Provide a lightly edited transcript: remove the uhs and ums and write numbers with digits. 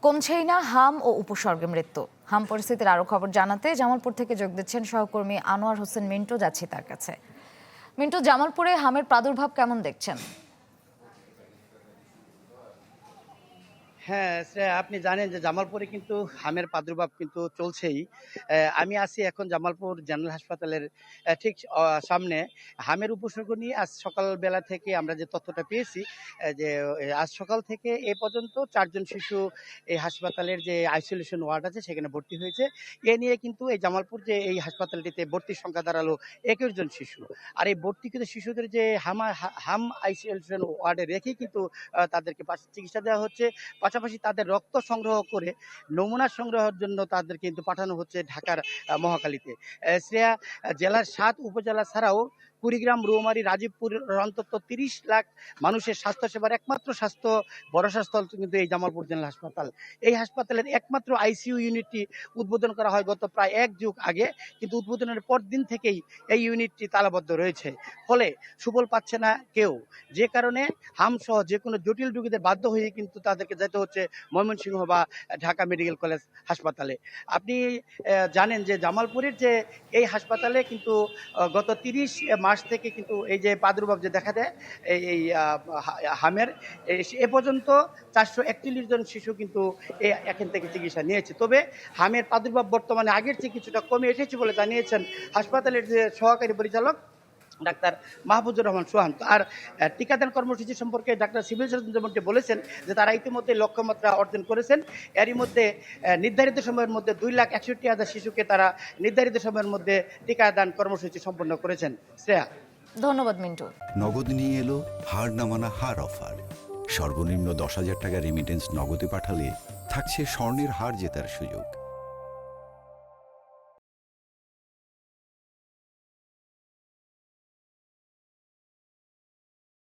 কমছেই না হাম ও উপসর্গে মৃত্যু। হাম পরিস্থিতির আরো খবর জানাতে জামালপুর থেকে যোগ দিচ্ছেন সহকর্মী আনোয়ার হোসেন মিন্টু। যাচ্ছি তার কাছে। মিন্টু, জামালপুরে হামের প্রাদুর্ভাব কেমন দেখছেন? হ্যাঁ, শ্রেয়া, আপনি জানেন যে জামালপুরে কিন্তু হামের প্রাদুর্ভাব কিন্তু চলছেই। আমি আছি এখন জামালপুর জেনারেল হাসপাতালের ঠিক সামনে। হামের উপসর্গ নিয়ে আজ সকালবেলা থেকে আমরা যে তথ্যটা পেয়েছি, যে আজ সকাল থেকে এ পর্যন্ত ৪ জন শিশু এই হাসপাতালের যে আইসোলেশন ওয়ার্ড আছে সেখানে ভর্তি হয়েছে। এ নিয়ে কিন্তু এই জামালপুর যে এই হাসপাতালটিতে ভর্তির সংখ্যা দাঁড়ালো ২১ জন শিশু। আর এই ভর্তিকৃত শিশুদের যে হাম আইসোলেশন ওয়ার্ডে রেখেই কিন্তু তাদেরকে চিকিৎসা দেওয়া হচ্ছে। পাশাপাশি তাদের রক্ত সংগ্রহ করে নমুনা সংগ্রহের জন্য তাদের কিন্তু পাঠানো হচ্ছে ঢাকার মহাখালীতে। শ্রেয়া, জেলার ৭ উপজেলা ছাড়াও কুড়িগ্রাম, রৌমারী, রাজীবপুর অন্তত ৩০ লাখ মানুষের স্বাস্থ্যসেবার একমাত্র ভরসাস্থল কিন্তু এই জামালপুর জেনারেল হাসপাতাল। এই হাসপাতালের একমাত্র আইসিইউ ইউনিটটি উদ্বোধন করা হয় গত প্রায় ১ যুগ আগে, কিন্তু উদ্বোধনের পর দিন থেকেই এই ইউনিটটি তালাবদ্ধ রয়েছে। ফলে সুফল পাচ্ছে না কেউ, যে কারণে হামসহ যে কোনো জটিল রোগীদের বাধ্য হয়ে কিন্তু তাদেরকে যেতে হচ্ছে ময়মনসিংহ বা ঢাকা মেডিকেল কলেজ হাসপাতালে। আপনি জানেন যে জামালপুরের যে এই হাসপাতালে কিন্তু গত ৩০ মার্চ থেকে কিন্তু এই যে প্রাদুর্ভাব যে দেখা দেয় এই হামের, এ পর্যন্ত ৪৪১ জন শিশু কিন্তু এখান থেকে চিকিৎসা নিয়েছে। তবে হামের প্রাদুর্ভাব বর্তমানে আগের চেয়ে কিছুটা কমে এসেছে বলে জানিয়েছেন হাসপাতালের যে সহকারী পরিচালক ডাক্তার মাহফুজুর রহমান সোহান। আর টিকাদান কর্মসূচি সম্পর্কে ডাক্তার সিভিল সার্জন যেমনটি বলেছেন যে তারা ইতিমধ্যে লক্ষ্যমাত্রা অর্জন করেছেন। এরই মধ্যে নির্ধারিত সময়ের মধ্যে ২,৬১,০০০ শিশুকে তারা নির্ধারিত সময়ের মধ্যে টিকাদান কর্মসূচি সম্পন্ন করেছেন। শ্রেয়া, ধন্যবাদ মিন্টু। নগদ নিয়ে এলো হার না মানা হার অফার। সর্বনিম্ন ১০,০০০ টাকা রেমিটেন্স নগদে পাঠালে থাকছে স্বর্ণের হার জেতার সুযোগ।